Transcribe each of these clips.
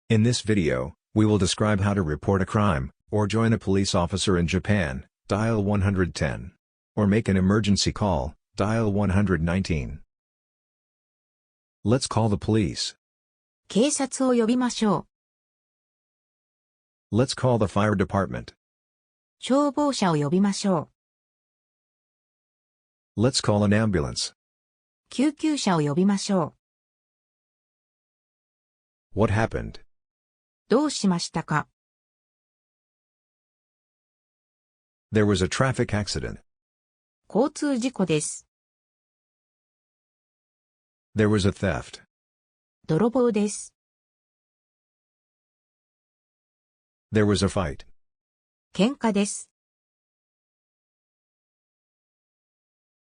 In this video, we will describe how to report a crime, or join a police officer in Japan, dial 110. Or make an emergency call, dial 119. Let's call the police. 警察を呼びましょう。Let's call the fire department. 消防車を呼びましょう。Let's call an ambulance. 救急車を呼びましょう。 What happened? どうしましたか？ There was a traffic accident. 交通事故です。There was a theft. 泥棒です。There was a fight. 喧嘩です。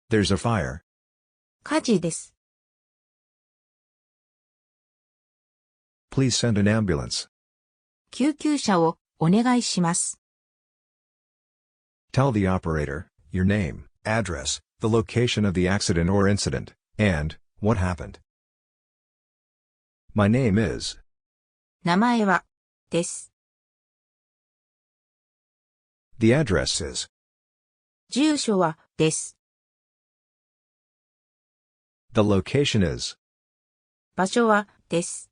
There's a fire. 火事です。Please send an ambulance. 救急車をお願いします。Tell the operator your name, address, the location of the accident or incident, and what happened. My name is. 名前は、です。The address is. 住所は、です。The location is. 場所は、です。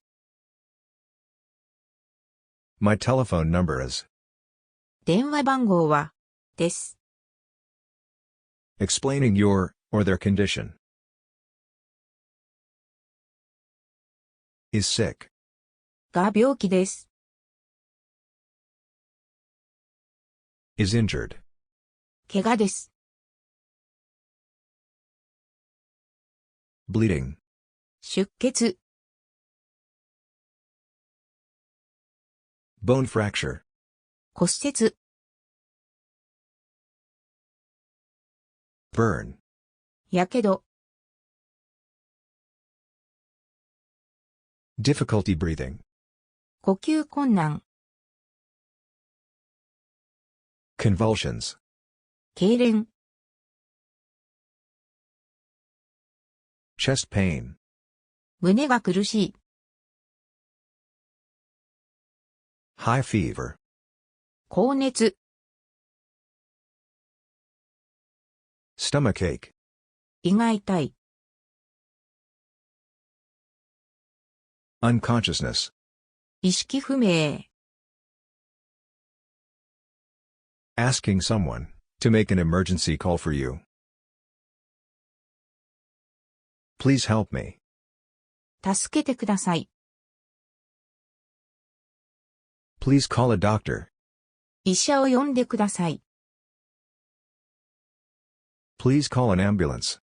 My telephone number is. 電話番号は、です。Explaining your, or their condition. Is sick. が病気です。Is injured. 怪我です。Bleeding. 出血。Bone fracture. 骨折。Burn. やけど。Difficulty breathing. 呼吸困難。Convulsions. 痙攣。Chest pain. 胸が苦しい。High fever. 高熱。Stomachache. 胃が痛い。Unconsciousness. 意識不明。Asking someone to make an emergency call for you. Please help me. 助けてください。Please call a doctor. 医者を呼んでください。Please call an ambulance.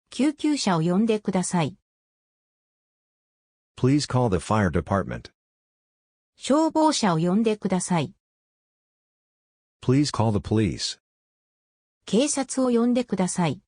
救急車を呼んでください。Please call the fire department. 消防車を呼んでください。Please call the police. 警察を呼んでください。